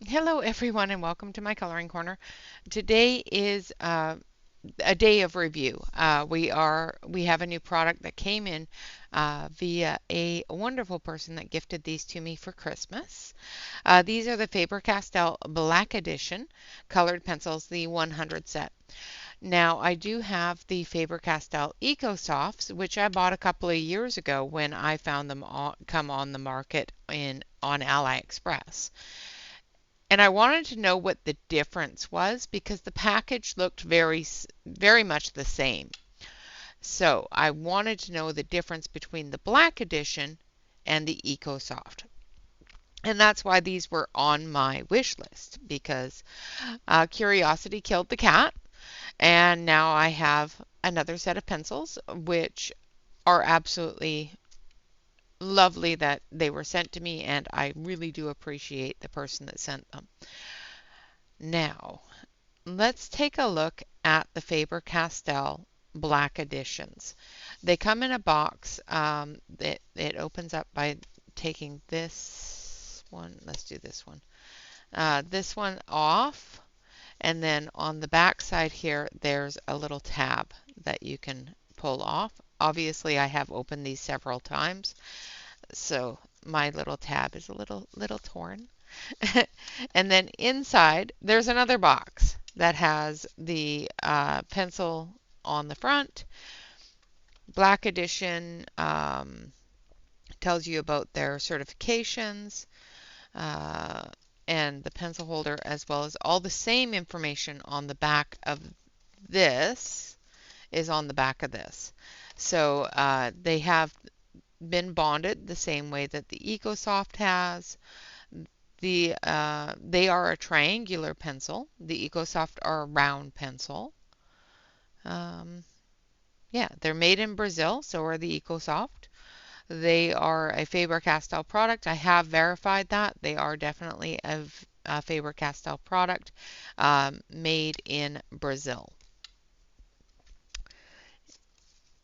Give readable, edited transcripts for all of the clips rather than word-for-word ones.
Hello everyone and welcome to my coloring corner. Today is a day of review. We have a new product that came in via a wonderful person that gifted these to me for Christmas. These are the Faber Castell Black Edition colored pencils, the 100 set. Now I do have the Faber Castell Eco Softs, which I bought a couple of years ago when I found them come on the market on AliExpress. And I wanted to know what the difference was because the package looked very much the same. So I wanted to know the difference between the Black Edition and the EcoSoft. And that's why these were on my wish list because curiosity killed the cat. And now I have another set of pencils, which are absolutely lovely that they were sent to me, and I really do appreciate the person that sent them. Now, let's take a look at the Faber Castell Black Editions. They come in a box. It opens up by taking this one. Let's do this one off. And then on the back side here, there's a little tab that you can pull off. Obviously, I have opened these several times, so my little tab is a little torn. And then inside, there's another box that has the pencil on the front. Black Edition tells you about their certifications and the pencil holder, as well as all the same information on the back of this is on the back of this. So they have been bonded the same way that the EcoSoft has. They are a triangular pencil. The EcoSoft are a round pencil. Um, yeah, they're made in Brazil, so are the EcoSoft. They are a Faber-Castell product. I have verified that. They are definitely a Faber-Castell product made in Brazil.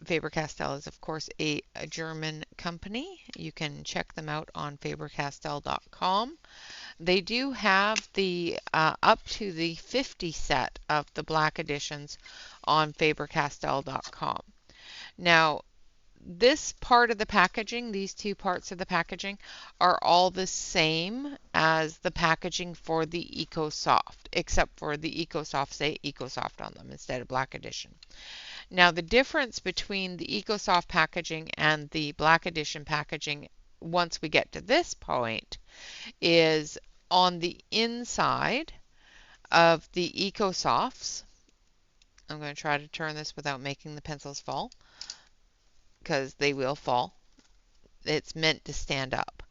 Faber-Castell is, of course, a German company. You can check them out on fabercastell.com. They do have the up to the 50 set of the black editions on fabercastell.com. Now, this part of the packaging, these two parts of the packaging, are all the same as the packaging for the EcoSoft, except for the EcoSoft say EcoSoft on them instead of Black Edition. Now, the difference between the EcoSoft packaging and the Black Edition packaging, once we get to this point, is on the inside of the EcoSofts. I'm going to try to turn this without making the pencils fall, because they will fall. It's meant to stand up.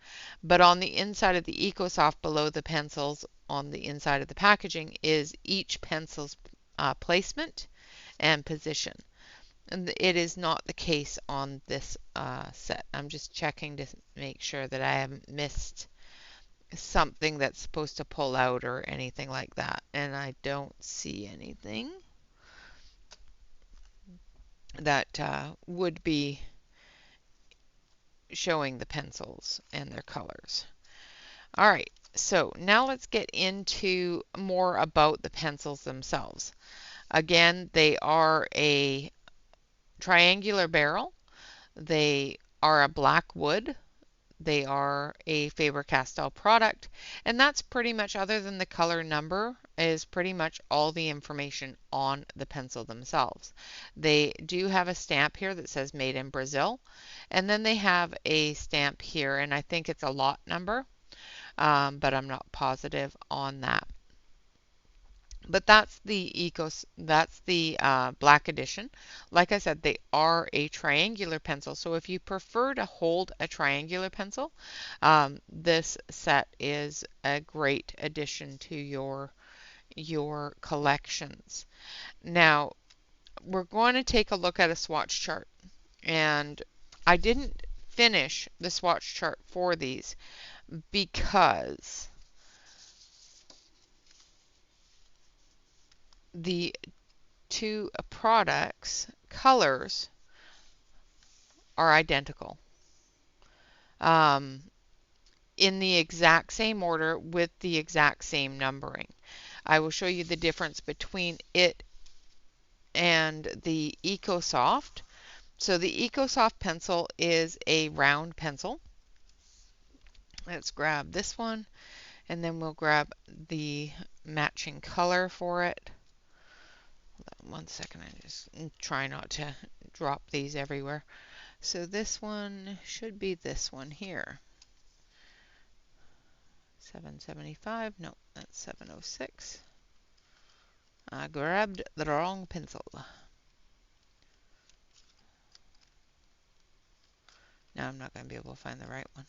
But on the inside of the EcoSoft, below the pencils, on the inside of the packaging, is each pencil's placement and position. And it is not the case on this set. I'm just checking to make sure that I haven't missed something that's supposed to pull out or anything like that. And I don't see anything that would be showing the pencils and their colors. All right, so now let's get into more about the pencils themselves. Again, they are a triangular barrel. They are a black wood. They are a Faber-Castell product, and that's pretty much, other than the color number, is pretty much all the information on the pencil themselves. They do have a stamp here that says made in Brazil, and then they have a stamp here, and I think it's a lot number, but I'm not positive on that. But that's the Black Edition. Like I said, they are a triangular pencil. So if you prefer to hold a triangular pencil, this set is a great addition to your collections. Now, we're going to take a look at a swatch chart. And I didn't finish the swatch chart for these because the two products' colors are identical. Um, in the exact same order with the exact same numbering. I will show you the difference between it and the EcoSoft. So the EcoSoft pencil is a round pencil. Let's grab this one, and then we'll grab the matching color for it. 1 second, I just try not to drop these everywhere. So this one should be this one here. 775, no, that's 706. I grabbed the wrong pencil. Now I'm not going to be able to find the right one.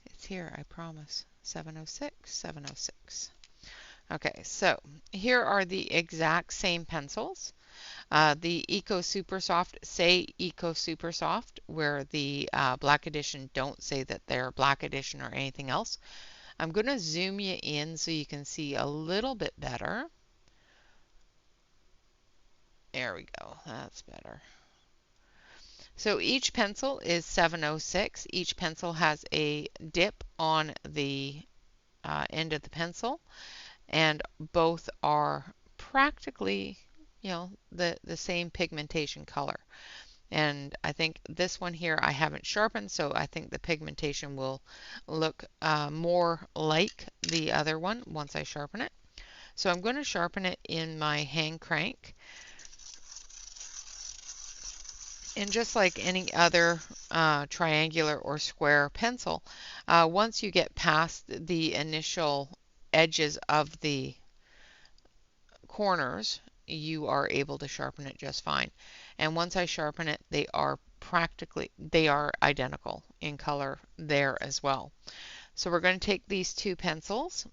It's here, I promise. 706, 706. Okay, so here are the exact same pencils. The Eco SuperSoft say Eco SuperSoft, where the Black Edition don't say that they're Black Edition or anything else. I'm going to zoom you in so you can see a little bit better. There we go, that's better. So each pencil is 706. Each pencil has a dip on the end of the pencil, and both are practically, the same pigmentation color. And I think this one here I haven't sharpened, so I think the pigmentation will look more like the other one once I sharpen it. So I'm going to sharpen it in my hand crank. And just like any other triangular or square pencil, once you get past the initial edges of the corners, you are able to sharpen it just fine. And once I sharpen it, they are identical in color there as well. So we're going to take these two pencils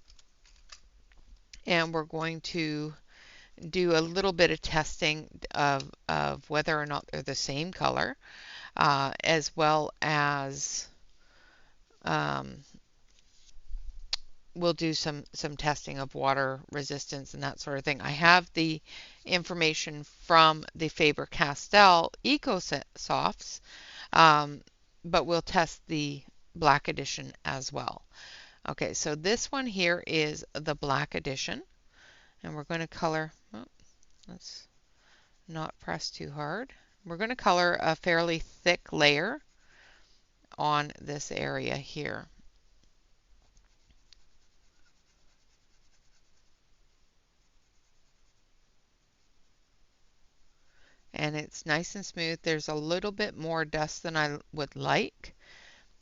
and we're going to do a little bit of testing of whether or not they're the same color, as well as we'll do some testing of water resistance and that sort of thing. I have the information from the Faber Castell EcoSofts, but we'll test the Black Edition as well. Okay, so this one here is the Black Edition, and we're going to color, let's not press too hard. We're going to color a fairly thick layer on this area here. And it's nice and smooth. There's a little bit more dust than I would like,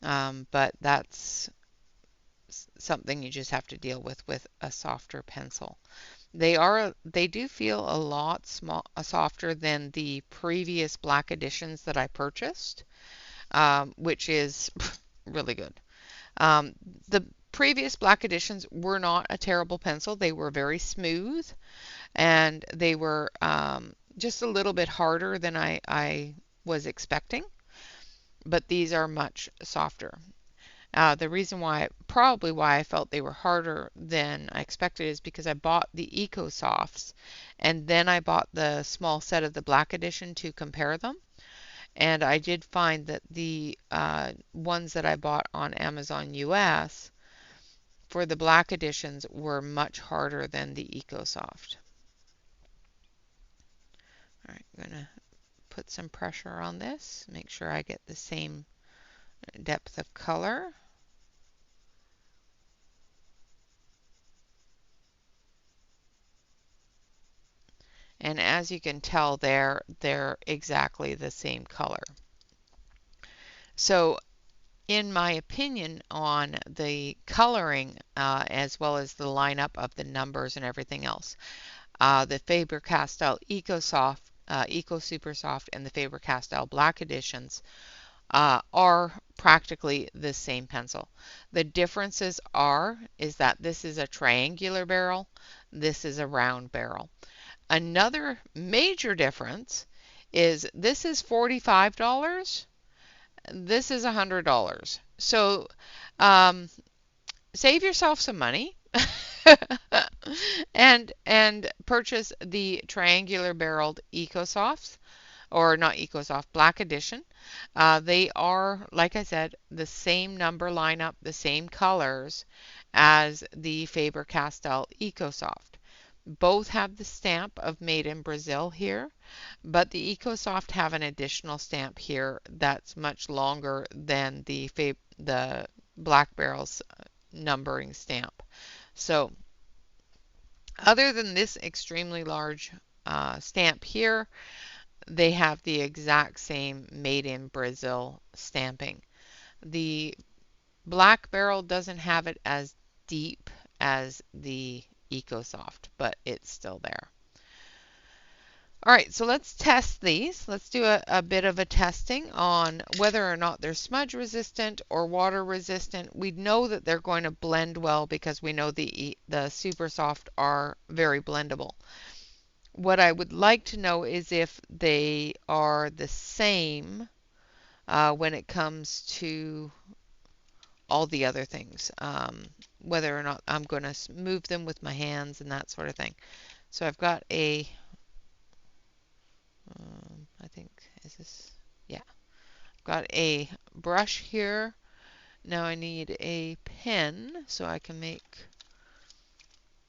but that's something you just have to deal with a softer pencil. They do feel a lot softer than the previous Black Editions that I purchased, which is really good. The previous Black Editions were not a terrible pencil. They were very smooth, and they were just a little bit harder than I was expecting, but these are much softer. The reason probably why I felt they were harder than I expected is because I bought the EcoSofts and then I bought the small set of the Black Edition to compare them. And I did find that the ones that I bought on Amazon US for the Black Editions were much harder than the EcoSoft. All right, I'm going to put some pressure on this, make sure I get the same depth of color. And as you can tell, they're exactly the same color. So in my opinion on the coloring, as well as the lineup of the numbers and everything else, the Faber Castell EcoSoft, Eco SuperSoft, and the Faber Castell Black Editions are practically the same pencil. The differences is that this is a triangular barrel, this is a round barrel. Another major difference is this is $45, this is $100. So save yourself some money and purchase the triangular barreled EcoSofts. or not EcoSoft, Black Edition. They are, like I said, the same number lineup, the same colors as the Faber Castell EcoSoft. Both have the stamp of Made in Brazil here, but the EcoSoft have an additional stamp here that's much longer than the Black Barrel's numbering stamp. So other than this extremely large stamp here, they have the exact same Made in Brazil stamping. The Black Barrel doesn't have it as deep as the EcoSoft, but it's still there. All right, so let's test these. Let's do a bit of a testing on whether or not they're smudge resistant or water resistant. We know that they're going to blend well because we know the SuperSoft are very blendable. What I would like to know is if they are the same when it comes to all the other things, whether or not I'm going to move them with my hands and that sort of thing. So I've got a I think, is this, yeah. Got a brush here. Now I need a pen so I can make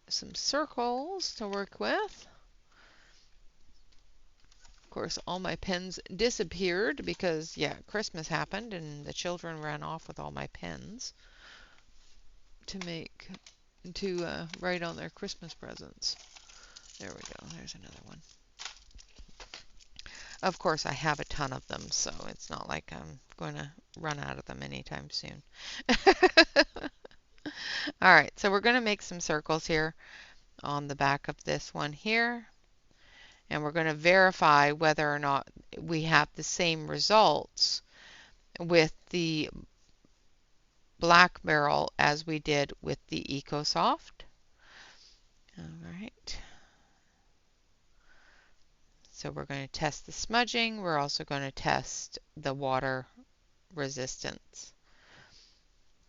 some circles to work with. Of course, all my pens disappeared because, yeah, Christmas happened and the children ran off with all my pens to write on their Christmas presents. There we go. There's another one. Of course, I have a ton of them, so it's not like I'm going to run out of them anytime soon. All right, so we're going to make some circles here on the back of this one here, and we're going to verify whether or not we have the same results with the Black Barrel as we did with the EcoSoft. All right. So we're going to test the smudging. We're also going to test the water resistance.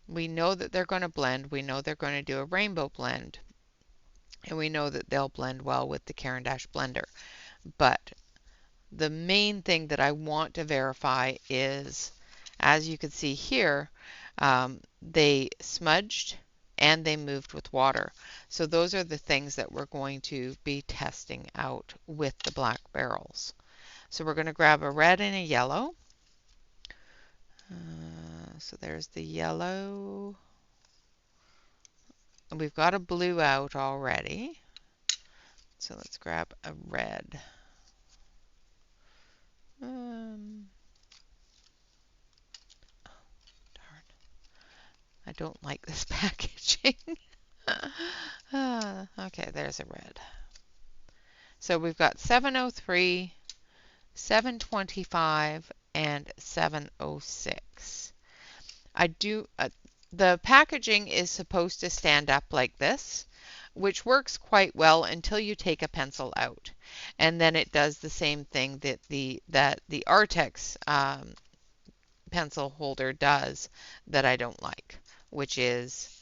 We know that they're going to blend. We know they're going to do a rainbow blend. And we know that they'll blend well with the Caran d'Ache blender. But the main thing that I want to verify is, as you can see here, they smudged and they moved with water. So those are the things that we're going to be testing out with the black barrels. So we're going to grab a red and a yellow. So there's the yellow. And we've got a blue out already. So let's grab a red. Oh, darn. I don't like this packaging. Okay, there's a red. So we've got 703, 725, and 706. The packaging is supposed to stand up like this, which works quite well until you take a pencil out. And then it does the same thing that the Artex pencil holder does that I don't like, which is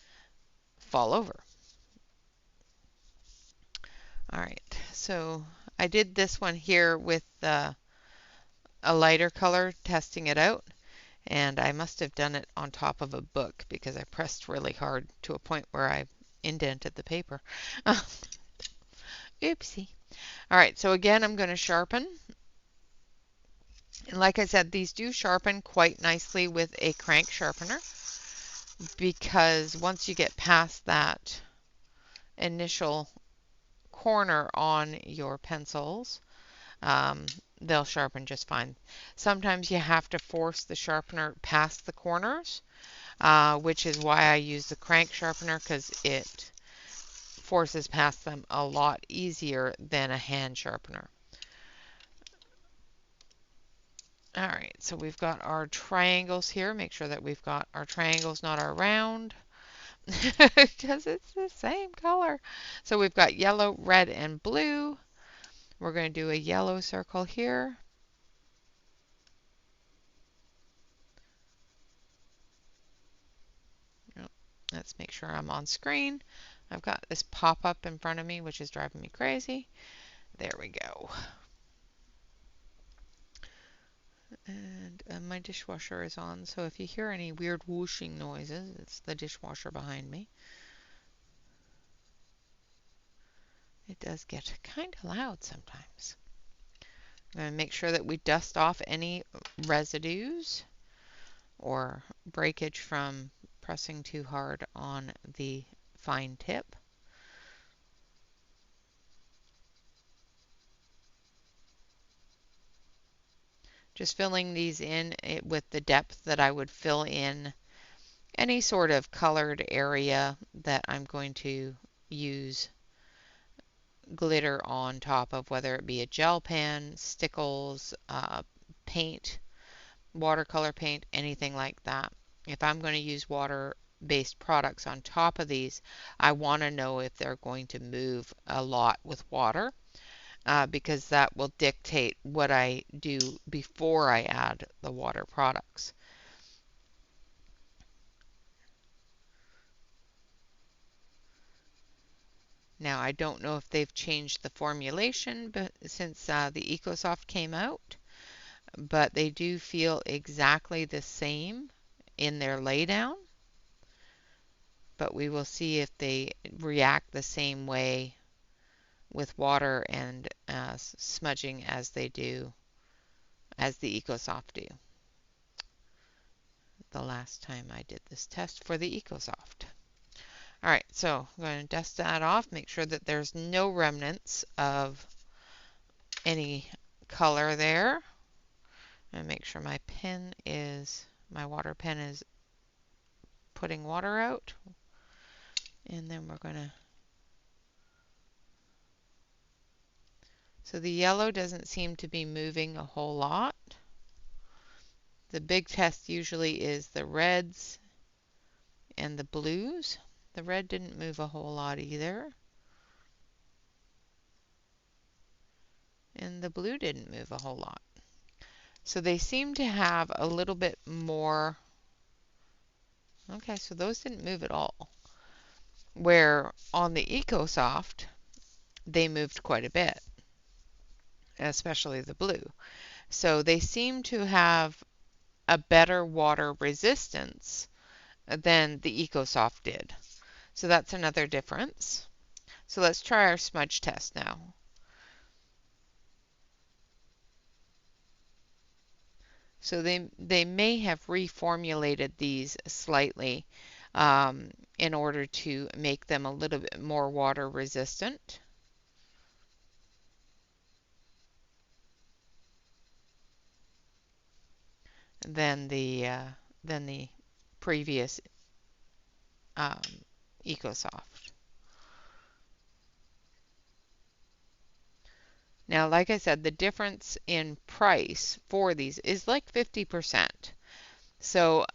fall over. All right, so I did this one here with a lighter color, testing it out, and I must have done it on top of a book because I pressed really hard to a point where I indented the paper. Oopsie. All right, so again, I'm going to sharpen. And like I said, these do sharpen quite nicely with a crank sharpener because once you get past that initial corner on your pencils, they'll sharpen just fine. Sometimes you have to force the sharpener past the corners, which is why I use the crank sharpener, because it forces past them a lot easier than a hand sharpener. All right, so we've got our triangles here. Make sure that we've got our triangles, not our round, because it's the same color. So we've got yellow, red, and blue. We're going to do a yellow circle here. Let's make sure I'm on screen. I've got this pop-up in front of me, which is driving me crazy. There we go. And my dishwasher is on, so if you hear any weird whooshing noises, it's the dishwasher behind me. It does get kind of loud sometimes. I'm going to make sure that we dust off any residues or breakage from pressing too hard on the fine tip. Just filling these in with the depth that I would fill in any sort of colored area that I'm going to use glitter on top of, whether it be a gel pen, stickles, paint, watercolor paint, anything like that. If I'm going to use water-based products on top of these, I want to know if they're going to move a lot with water, because that will dictate what I do before I add the water products. Now, I don't know if they've changed the formulation since the EcoSoft came out, but they do feel exactly the same in their laydown. But we will see if they react the same way with water and smudging as they do, as the EcoSoft do. The last time I did this test for the EcoSoft. All right, so I'm going to dust that off, make sure that there's no remnants of any color there, and make sure my water pen is putting water out. And then we're going to, so the yellow doesn't seem to be moving a whole lot. The big test usually is the reds and the blues. The red didn't move a whole lot either. And the blue didn't move a whole lot. So they seem to have a little bit more. Okay, so those didn't move at all. Where on the EcoSoft, they moved quite a bit, especially the blue. So they seem to have a better water resistance than the EcoSoft did. So that's another difference. So let's try our smudge test now. So they may have reformulated these slightly in order to make them a little bit more water resistant. Than the previous EcoSoft. Now, like I said, the difference in price for these is like 50%. So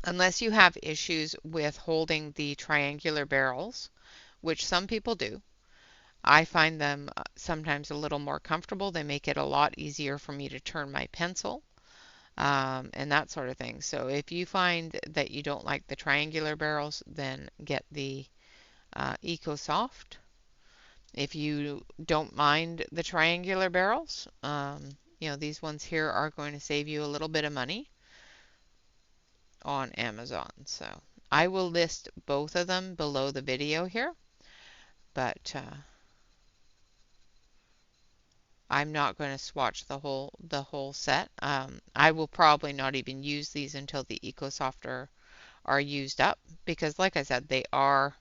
unless you have issues with holding the triangular barrels, which some people do, I find them sometimes a little more comfortable. They make it a lot easier for me to turn my pencil. And that sort of thing. So if you find that you don't like the triangular barrels, then get the EcoSoft. If you don't mind the triangular barrels, these ones here are going to save you a little bit of money on Amazon. So I will list both of them below the video here, but I'm not going to swatch the whole set. I will probably not even use these until the EcoSoft are used up, because like I said, they are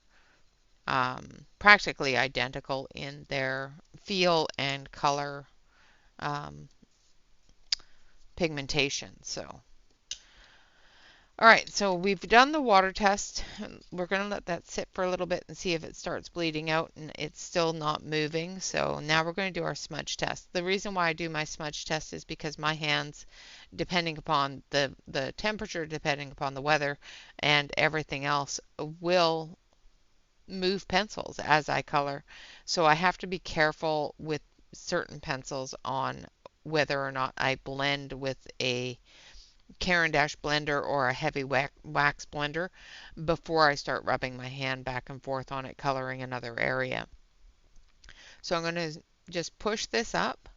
practically identical in their feel and color pigmentation. So, all right, so we've done the water test. We're going to let that sit for a little bit and see if it starts bleeding out, and it's still not moving. So now we're going to do our smudge test. The reason why I do my smudge test is because my hands, depending upon the temperature, depending upon the weather, and everything else, will move pencils as I color. So I have to be careful with certain pencils on whether or not I blend with a Caran d'Ache blender or a heavy wax blender before I start rubbing my hand back and forth on it, coloring another area. So I'm going to just push this up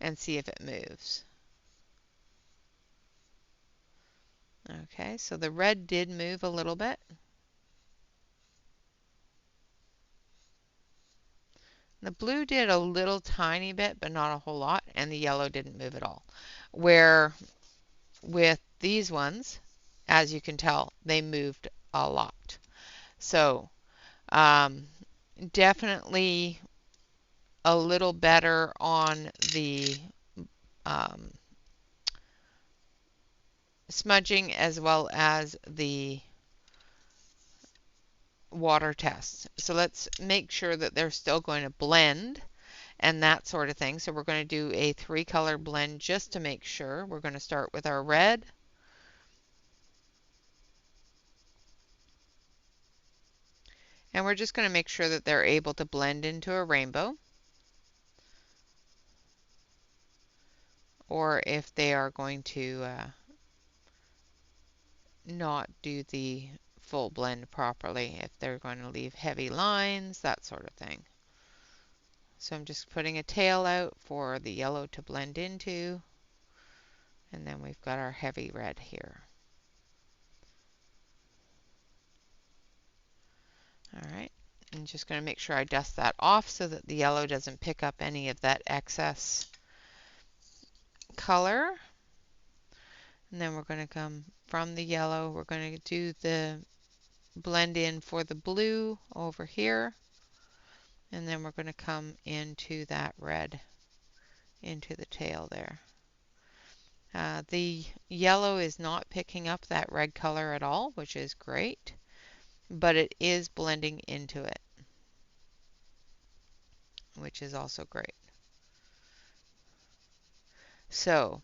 and see if it moves. Okay, so the red did move a little bit. The blue did a little tiny bit, but not a whole lot, and the yellow didn't move at all. Where with these ones, as you can tell, they moved a lot. So um, definitely a little better on the um, smudging as well as the water tests. So let's make sure that they're still going to blend and that sort of thing. So we're going to do a 3-color blend just to make sure. We're going to start with our red. And we're just going to make sure that they're able to blend into a rainbow. Or if they are going to not do the full blend properly, if they're going to leave heavy lines, that sort of thing. So I'm just putting a tail out for the yellow to blend into, and then we've got our heavy red here. All right, I'm just going to make sure I dust that off so that the yellow doesn't pick up any of that excess color. And then we're going to come from the yellow, we're going to do the blend in for the blue over here. And then we're going to come into that red, into the tail there. The yellow is not picking up that red color at all, which is great, but it is blending into it, which is also great. So,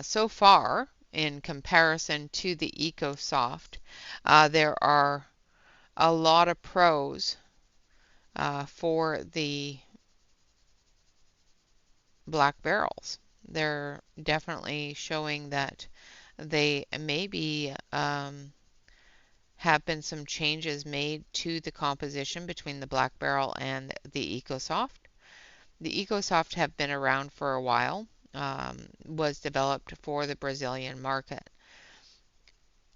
so far, in comparison to the EcoSoft, there are a lot of pros for the black barrels. They're definitely showing that they maybe have been some changes made to the composition between the black barrel and the EcoSoft. The EcoSoft have been around for a while, was developed for the Brazilian market.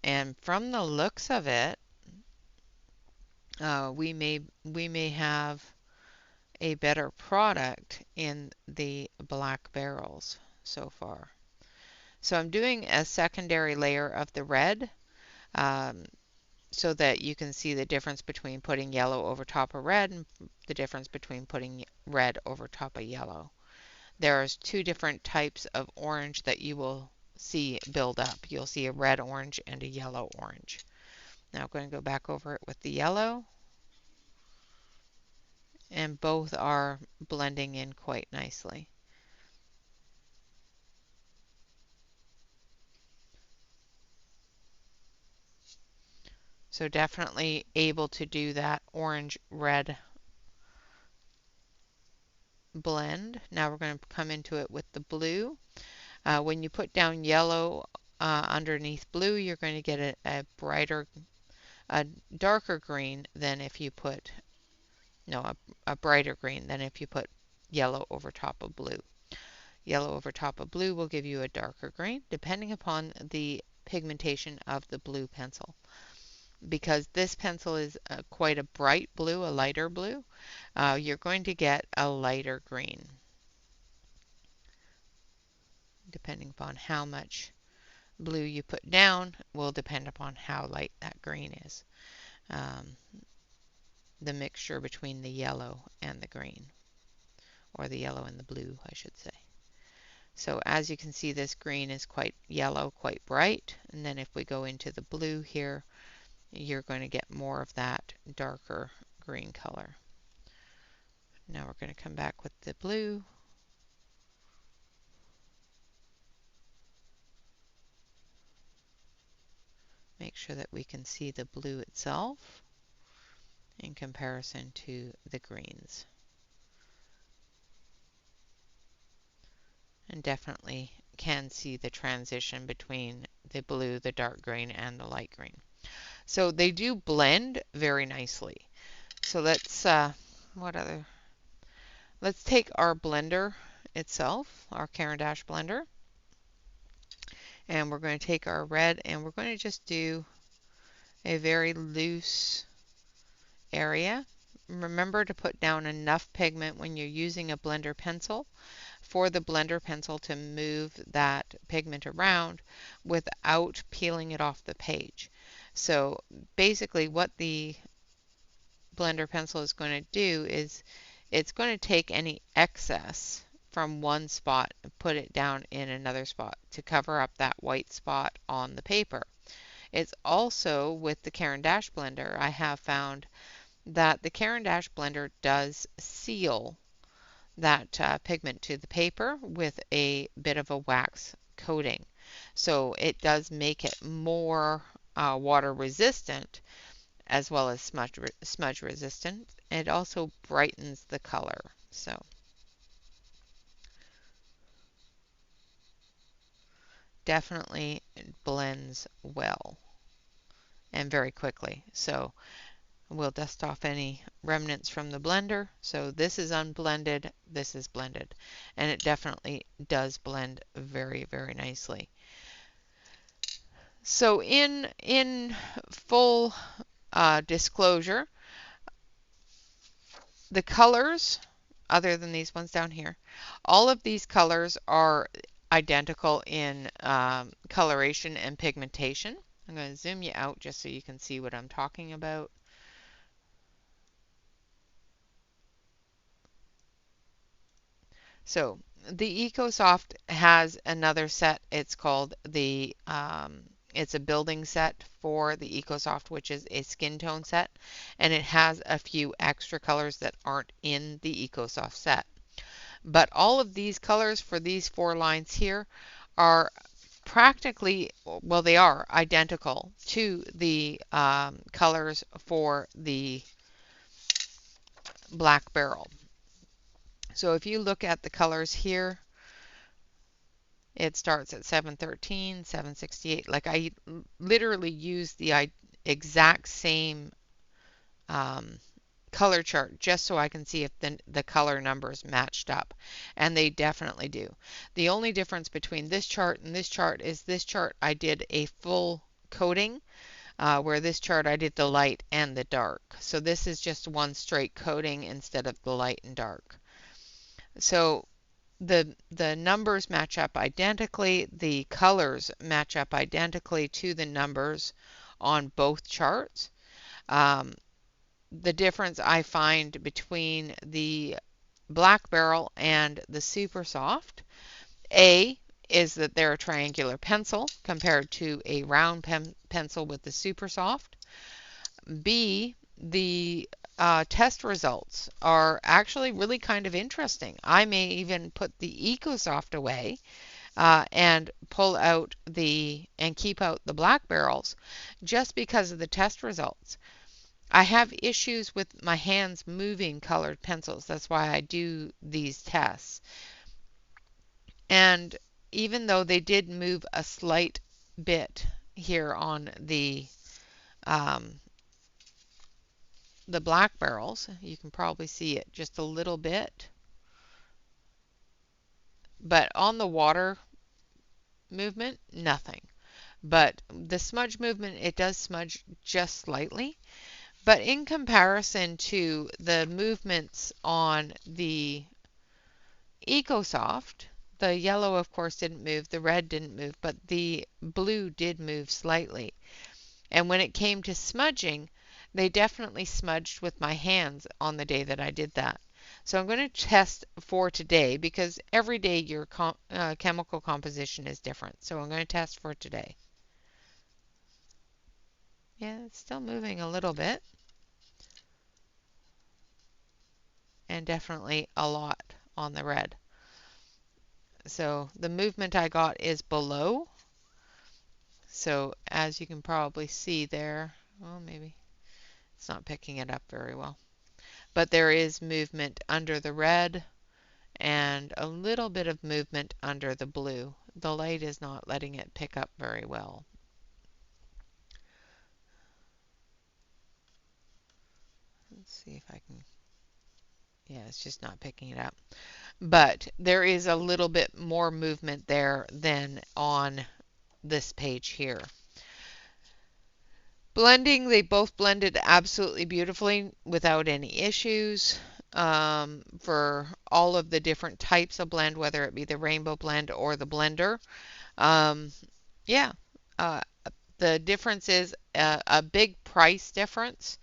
And from the looks of it, we may have a better product in the black barrels so far. So I'm doing a secondary layer of the red so that you can see the difference between putting yellow over top of red and the difference between putting red over top of yellow. There's 2 different types of orange that you will see build up. You'll see a red orange and a yellow orange. Now I'm going to go back over it with the yellow, and both are blending in quite nicely. So definitely able to do that orange-red blend. Now we're going to come into it with the blue. When you put down yellow underneath blue, you're going to get a darker green than if you put, no, a brighter green than if you put yellow over top of blue. Yellow over top of blue will give you a darker green, depending upon the pigmentation of the blue pencil. Because this pencil is quite a bright blue, a lighter blue, you're going to get a lighter green, depending upon how much blue you put down will depend upon how light that green is. The mixture between the yellow and the green, or the yellow and the blue, I should say. So as you can see, this green is quite yellow, quite bright, and then if we go into the blue here, you're going to get more of that darker green color. Now we're going to come back with the blue. Make sure that we can see the blue itself in comparison to the greens. And definitely can see the transition between the blue, the dark green, and the light green. So they do blend very nicely. So let's take our blender itself, our Caran d'Ache blender. And we're going to take our red and we're going to just do a very loose area. Remember to put down enough pigment when you're using a blender pencil for the blender pencil to move that pigment around without peeling it off the page. So basically what the blender pencil is going to do is it's going to take any excess from one spot and put it down in another spot to cover up that white spot on the paper. It's also with the Caran d'Ache blender, I have found that the Caran d'Ache blender does seal that pigment to the paper with a bit of a wax coating. So it does make it more water resistant as well as smudge resistant. It also brightens the color. So definitely blends well and very quickly. So we'll dust off any remnants from the blender. So this is unblended, this is blended, and it definitely does blend very, very nicely. So in full disclosure, the colors, other than these ones down here, all of these colors are identical in coloration and pigmentation. I'm going to zoom you out just so you can see what I'm talking about. So the EcoSoft has another set. It's called the it's a building set for the EcoSoft, which is a skin tone set, and it has a few extra colors that aren't in the EcoSoft set. But all of these colors for these 4 lines here are practically, well, they are identical to the colors for the black barrel. So if you look at the colors here, it starts at 713, 768. Like I literally use the exact same color chart just so I can see if the color numbers matched up. And they definitely do. The only difference between this chart and this chart is this chart I did a full coating, where this chart I did the light and the dark. So this is just one straight coating instead of the light and dark. So the numbers match up identically, the colors match up identically to the numbers on both charts. The difference I find between the black barrel and the SuperSoft, A, is that they're a triangular pencil compared to a round pencil with the SuperSoft. B, the test results are actually really kind of interesting. I may even put the EcoSoft away and pull out and keep out the black barrels just because of the test results. I have issues with my hands moving colored pencils. That's why I do these tests. And even though they did move a slight bit here on the black barrels, you can probably see it just a little bit. But on the water movement, nothing. But the smudge movement, it does smudge just slightly. But in comparison to the movements on the EcoSoft, the yellow, of course, didn't move, the red didn't move, but the blue did move slightly. And when it came to smudging, they definitely smudged with my hands on the day that I did that. So I'm going to test for today because every day your chemical composition is different. So I'm going to test for today. Yeah, it's still moving a little bit. And definitely a lot on the red. So the movement I got is below. So as you can probably see there, well, maybe it's not picking it up very well. But there is movement under the red and a little bit of movement under the blue. The light is not letting it pick up very well. Let's see if I can, yeah, it's just not picking it up. but there is a little bit more movement there than on this page here. Blending, they both blended absolutely beautifully without any issues. For all of the different types of blend, whether it be the rainbow blend or the blender. Um, yeah, uh, the difference is a big price difference,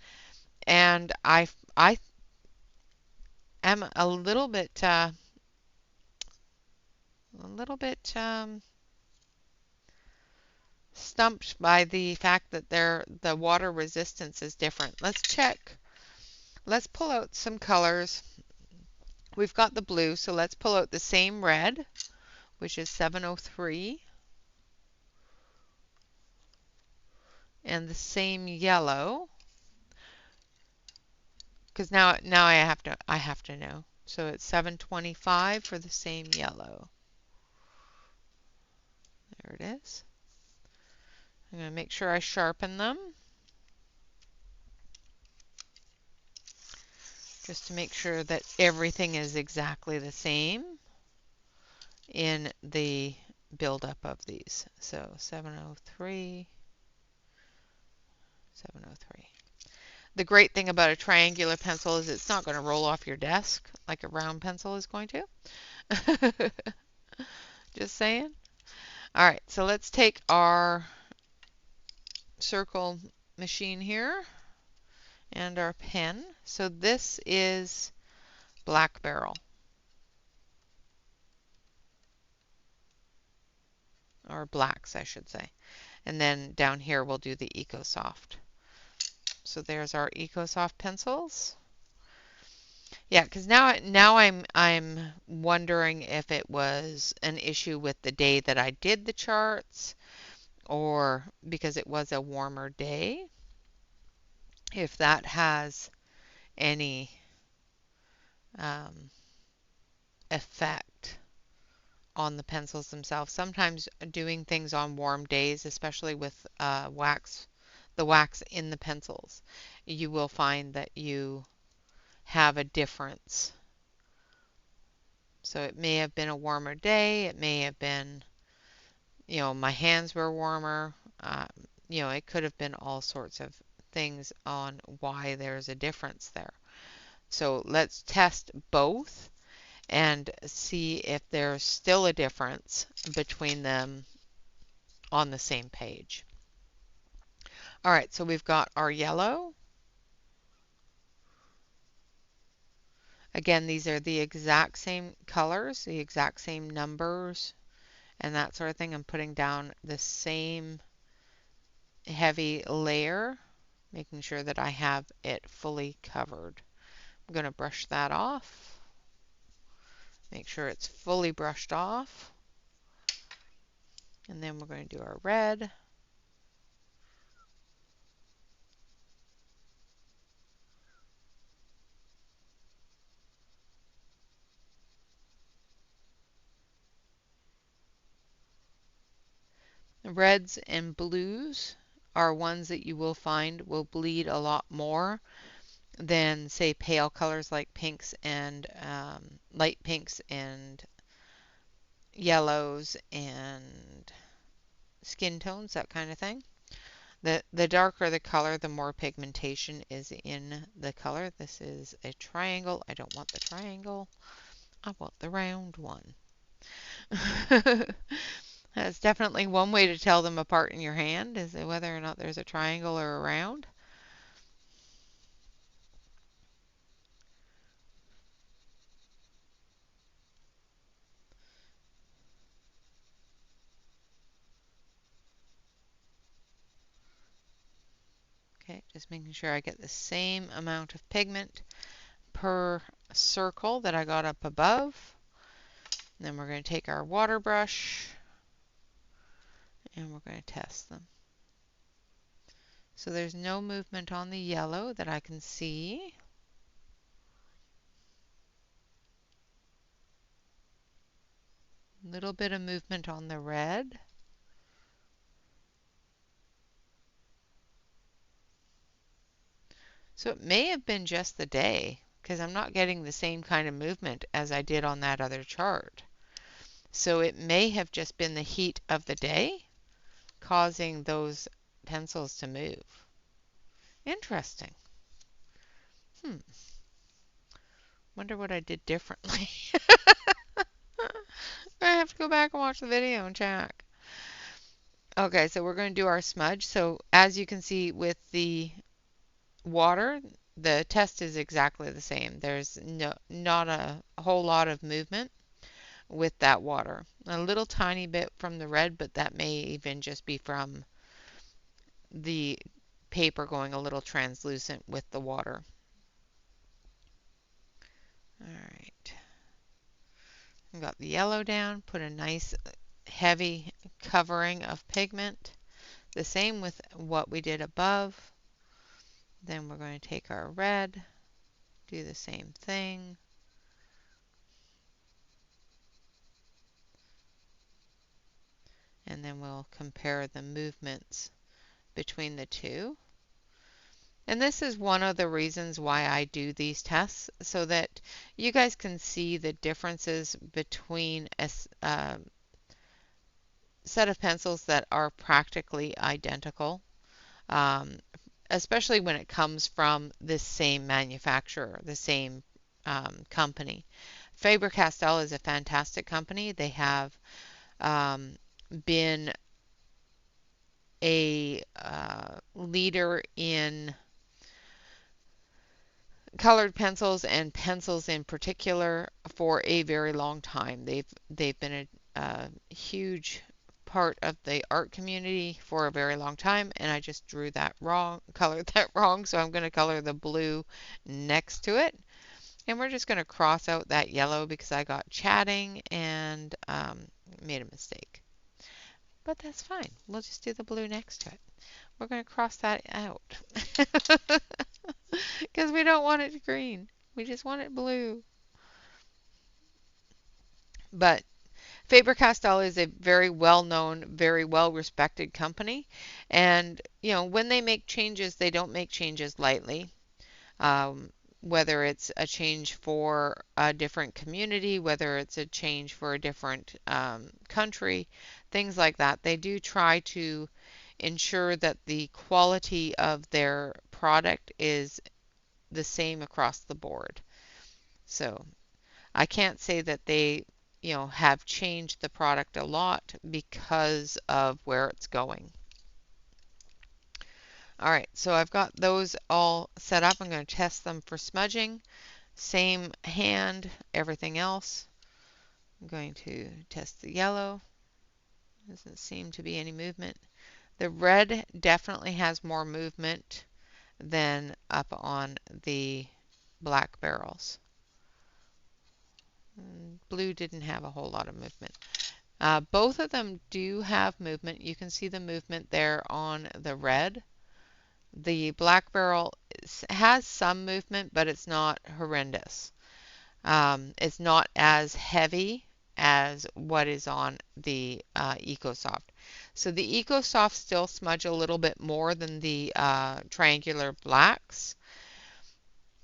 and I am a little bit stumped by the fact that the water resistance is different. Let's check. Let's pull out some colors. We've got the blue, so let's pull out the same red, which is 703, and the same yellow, because now I have to know. So it's 725 for the same yellow. There it is. I'm going to make sure I sharpen them, just to make sure that everything is exactly the same in the buildup of these. So 703, 703. The great thing about a triangular pencil is it's not going to roll off your desk like a round pencil is going to. Just saying. All right, so let's take our circle machine here and our pen. So this is Black Barrel, or blacks, I should say. And then down here we'll do the EcoSoft. So there's our EcoSoft pencils. Yeah, because now I'm wondering if it was an issue with the day that I did the charts, or because it was a warmer day, if that has any effect on the pencils themselves. Sometimes doing things on warm days, especially with the wax in the pencils, you will find that you have a difference. So it may have been a warmer day, it may have been, my hands were warmer, it could have been all sorts of things on why there's a difference there. So let's test both and see if there's still a difference between them on the same page. All right, so we've got our yellow. Again, these are the exact same colors, the exact same numbers, and that sort of thing. I'm putting down the same heavy layer, making sure that I have it fully covered. I'm going to brush that off. Make sure it's fully brushed off. And then we're going to do our red. The reds and blues are ones that you will find will bleed a lot more than, say, pale colors like pinks and light pinks and yellows and skin tones, that kind of thing. The darker the color, the more pigmentation is in the color. This is a triangle. I don't want the triangle. I want the round one. That's definitely one way to tell them apart in your hand, is whether or not there's a triangle or a round. Okay, just making sure I get the same amount of pigment per circle that I got up above. And then we're going to take our water brush and we're going to test them. So there's no movement on the yellow that I can see. Little bit of movement on the red. So it may have been just the day. because I'm not getting the same kind of movement as I did on that other chart. So it may have just been the heat of the day causing those pencils to move. Interesting. Wonder what I did differently. I have to go back and watch the video and check. Okay, so we're going to do our smudge. So as you can see with the water, the test is exactly the same. There's not a whole lot of movement with that water. A little tiny bit from the red, but that may even just be from the paper going a little translucent with the water. All right. Got the yellow down, put a nice heavy covering of pigment. The same with what we did above. Then we're going to take our red, do the same thing. And then we'll compare the movements between the two. And this is one of the reasons why I do these tests, so that you guys can see the differences between a set of pencils that are practically identical, especially when it comes from the same manufacturer, the same company. Faber Castell is a fantastic company. They have been a leader in colored pencils and pencils in particular for a very long time. They've been a huge part of the art community for a very long time, and I just drew that wrong, colored that wrong, so I'm going to color the blue next to it. And we're just going to cross out that yellow because I got chatting and made a mistake. But that's fine. We'll just do the blue next to it. We're going to cross that out because we don't want it green. We just want it blue. But Faber Castell is a very well-known, very well-respected company. And, you know, when they make changes, they don't make changes lightly. Whether it's a change for a different community, whether it's a change for a different country, things like that. They do try to ensure that the quality of their product is the same across the board. So I can't say that they, you know, have changed the product a lot because of where it's going. All right, so I've got those all set up. I'm going to test them for smudging. Same hand, everything else. I'm going to test the yellow. Doesn't seem to be any movement. The red definitely has more movement than up on the black barrels. Blue didn't have a whole lot of movement. Both of them do have movement. You can see the movement there on the red. The black barrel has some movement, but it's not horrendous. It's not as heavy as what is on the EcoSoft. So the EcoSoft still smudge a little bit more than the triangular blacks.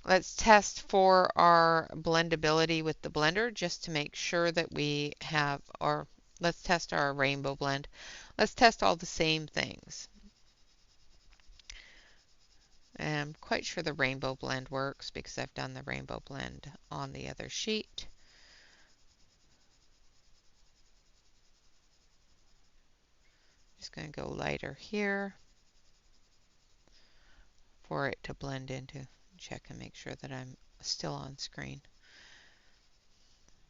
Let's test for our blendability with the blender just to make sure that we have, or let's test our rainbow blend. Let's test all the same things. I'm quite sure the rainbow blend works because I've done the rainbow blend on the other sheet. Just going to go lighter here for it to blend into. Check and make sure that I'm still on screen.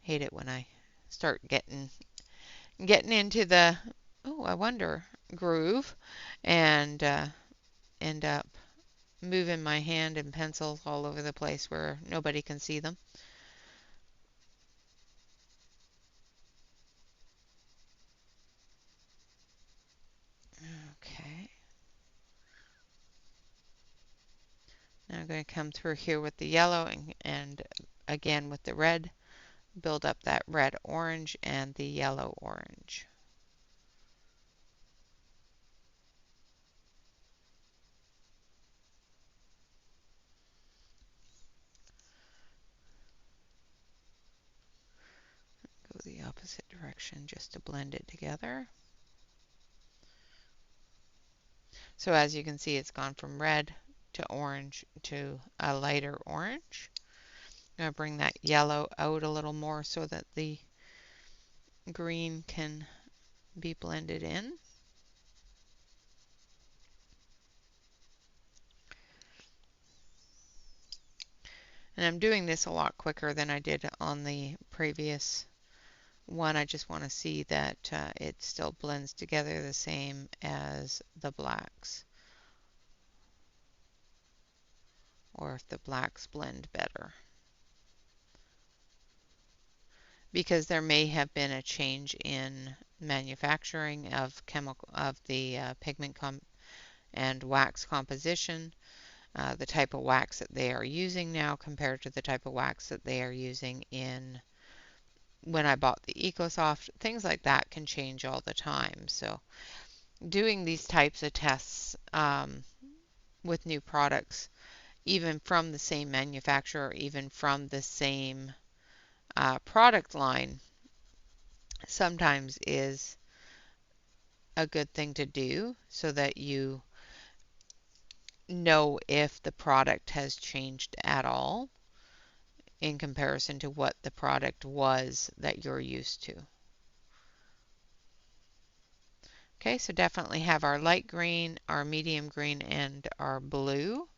Hate it when I start getting into the, oh, I wonder, groove and end up moving my hand and pencils all over the place where nobody can see them. Okay. Now I'm going to come through here with the yellow and again with the red, build up that red orange and the yellow orange. the opposite direction just to blend it together. So as you can see, it's gone from red to orange to a lighter orange. I'm going to bring that yellow out a little more so that the green can be blended in. And I'm doing this a lot quicker than I did on the previous one. I just want to see that it still blends together the same as the blacks, or if the blacks blend better. Because there may have been a change in manufacturing of the pigment and wax composition, the type of wax that they are using now compared to the type of wax that they are using in when I bought the EcoSoft. Things like that can change all the time. So doing these types of tests with new products, even from the same manufacturer, even from the same product line, sometimes is a good thing to do so that you know if the product has changed at all in comparison to what the product was that you're used to. Okay, so definitely have our light green, our medium green, and our blue.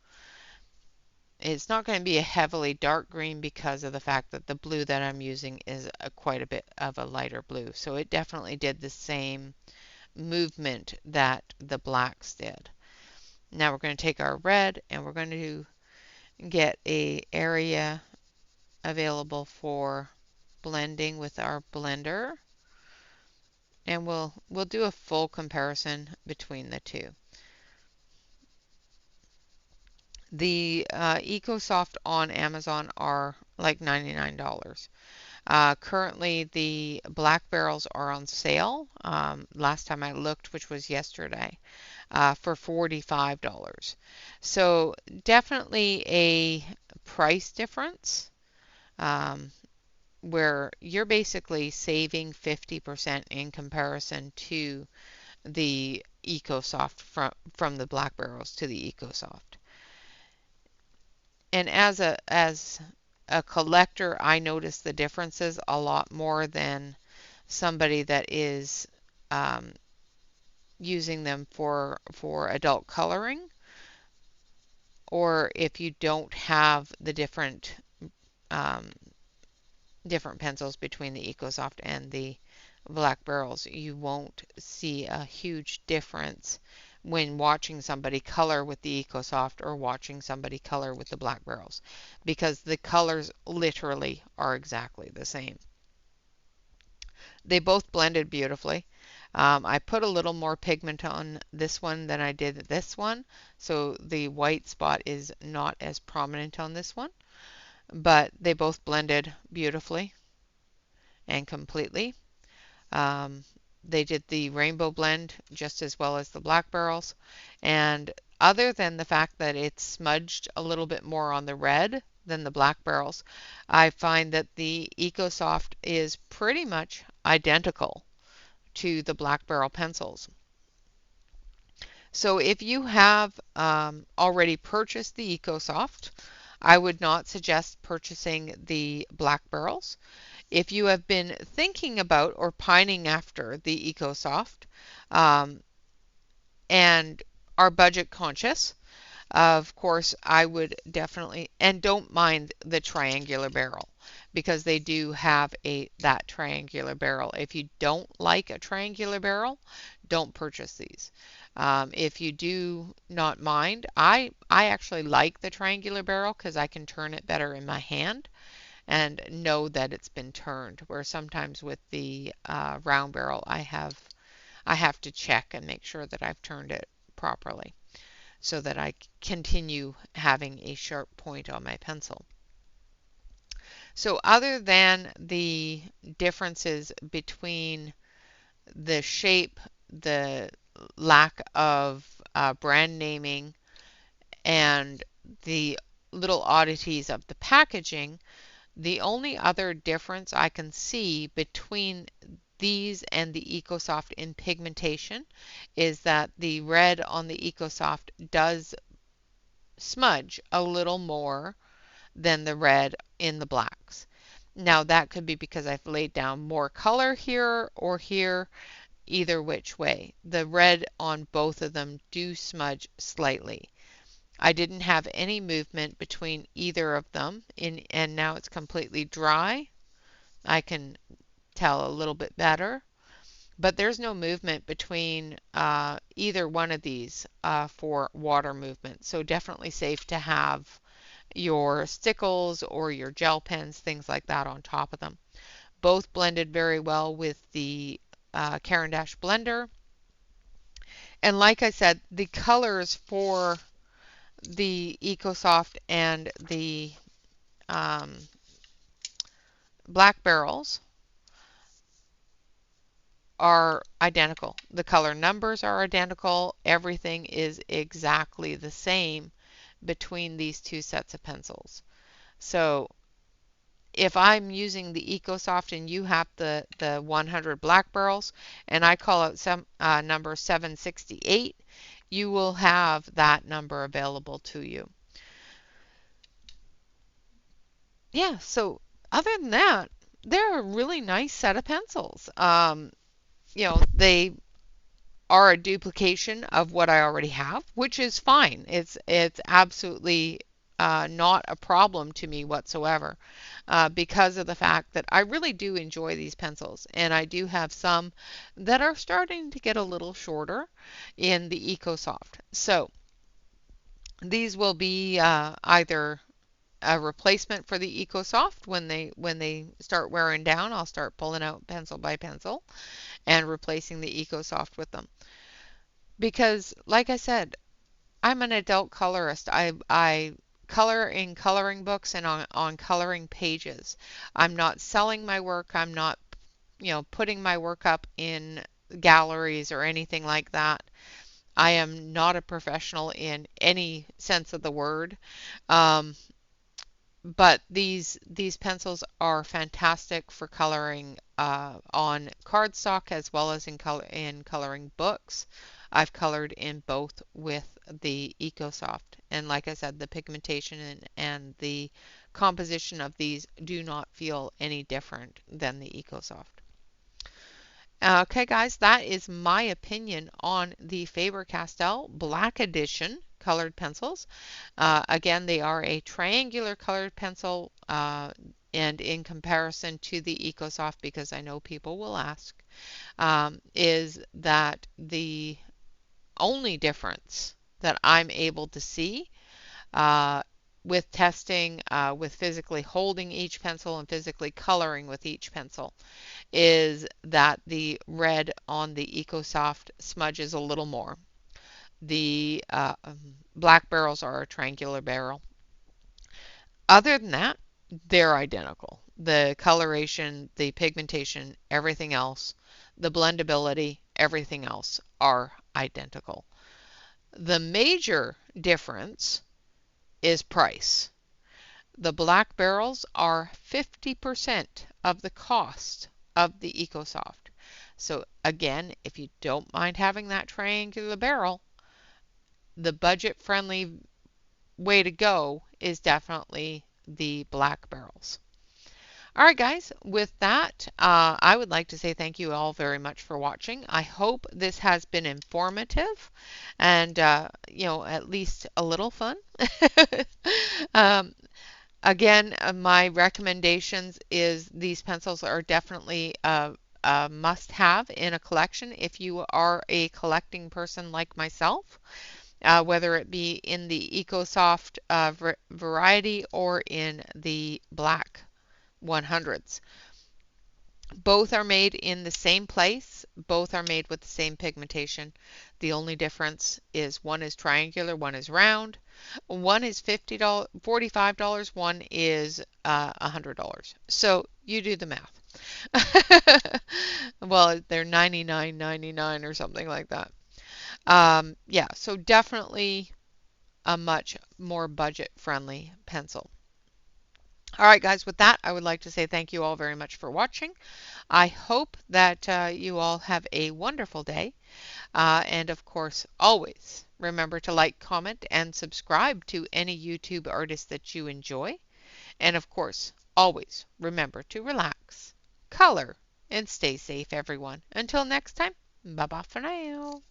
It's not going to be a heavily dark green because of the fact that the blue that I'm using is quite a bit of a lighter blue. So it definitely did the same movement that the blacks did. Now we're going to take our red and we're going to get an area available for blending with our blender, and we'll do a full comparison between the two. The EcoSoft on Amazon are like $99. Currently, the black barrels are on sale. Last time I looked, which was yesterday, for $45. So definitely a price difference where you're basically saving 50% in comparison to the EcoSoft from the black barrels to the EcoSoft. And as a collector, I notice the differences a lot more than somebody that is using them for adult coloring, or if you don't have the different pencils between the EcoSoft and the black barrels, you won't see a huge difference when watching somebody color with the EcoSoft or watching somebody color with the black barrels, because the colors literally are exactly the same. They both blended beautifully. I put a little more pigment on this one than I did this one, so the white spot is not as prominent on this one, but they both blended beautifully and completely. They did the rainbow blend just as well as the black barrels, and other than the fact that it's smudged a little bit more on the red than the black barrels, I find that the EcoSoft is pretty much identical to the black barrel pencils. So if you have already purchased the EcoSoft, I would not suggest purchasing the black barrels. If you have been thinking about or pining after the EcoSoft and are budget conscious, of course, I would definitely, and don't mind the triangular barrel, because they do have that triangular barrel. If you don't like a triangular barrel, don't purchase these. If you do not mind, I actually like the triangular barrel because I can turn it better in my hand and know that it's been turned, where sometimes with the round barrel I have to check and make sure that I've turned it properly so that I continue having a sharp point on my pencil. So other than the differences between the shape, the lack of brand naming, and the little oddities of the packaging, The only other difference I can see between these and the EcoSoft in pigmentation is that the red on the EcoSoft does smudge a little more than the red in the blacks. Now that could be because I've laid down more color here or here, either which way. The red on both of them do smudge slightly. I didn't have any movement between either of them, and now it's completely dry. I can tell a little bit better, but there's no movement between either one of these for water movement. So definitely safe to have your stickles or your gel pens, things like that on top of them. Both blended very well with the Caran d'Ache blender. And like I said, the colors for the EcoSoft and the um, black barrels are identical. The color numbers are identical. Everything is exactly the same between these two sets of pencils. So if I'm using the EcoSoft and you have the 100 black barrels and I call out some number 768, you will have that number available to you. Yeah, so other than that, they're a really nice set of pencils. They are a duplication of what I already have, which is fine. It's absolutely not a problem to me whatsoever because of the fact that I really do enjoy these pencils, and I do have some that are starting to get a little shorter in the EcoSoft. So these will be either a replacement for the EcoSoft when they start wearing down. I'll start pulling out pencil by pencil and replacing the EcoSoft with them. Because, like I said, I'm an adult colorist. I color in coloring books and on coloring pages. I'm not selling my work. I'm not, putting my work up in galleries or anything like that. I am not a professional in any sense of the word. Um, but these pencils are fantastic for coloring on cardstock as well as in coloring books. I've colored in both with the EcoSoft, and like I said, the pigmentation and the composition of these do not feel any different than the EcoSoft. Okay, guys, that is my opinion on the Faber-Castell Black Edition colored pencils. Again, they are a triangular colored pencil, and in comparison to the EcoSoft, because I know people will ask, is that the only difference that I'm able to see with testing, with physically holding each pencil and physically coloring with each pencil, is that the red on the EcoSoft smudges a little more. The black barrels are a triangular barrel. Other than that, they're identical. The coloration, the pigmentation, everything else, the blendability, everything else are identical. The major difference is price. The black barrels are 50% of the cost of the EcoSoft. So again, if you don't mind having that triangular barrel, the budget-friendly way to go is definitely the black barrels. All right, guys, with that, I would like to say thank you all very much for watching. I hope this has been informative and, at least a little fun. um, Again, my recommendations is these pencils are definitely a must-have in a collection if you are a collecting person like myself, whether it be in the EcoSoft variety or in the black 100s. Both are made in the same place. Both are made with the same pigmentation. The only difference is one is triangular, one is round. One is $50, $45, one is $100. So you do the math. Well, they're $99.99 or something like that. Yeah, so definitely a much more budget-friendly pencil. All right, guys, with that, I would like to say thank you all very much for watching. I hope that you all have a wonderful day. And of course, always remember to like, comment, and subscribe to any YouTube artist that you enjoy. And of course, always remember to relax, color, and stay safe, everyone. Until next time, bye bye for now.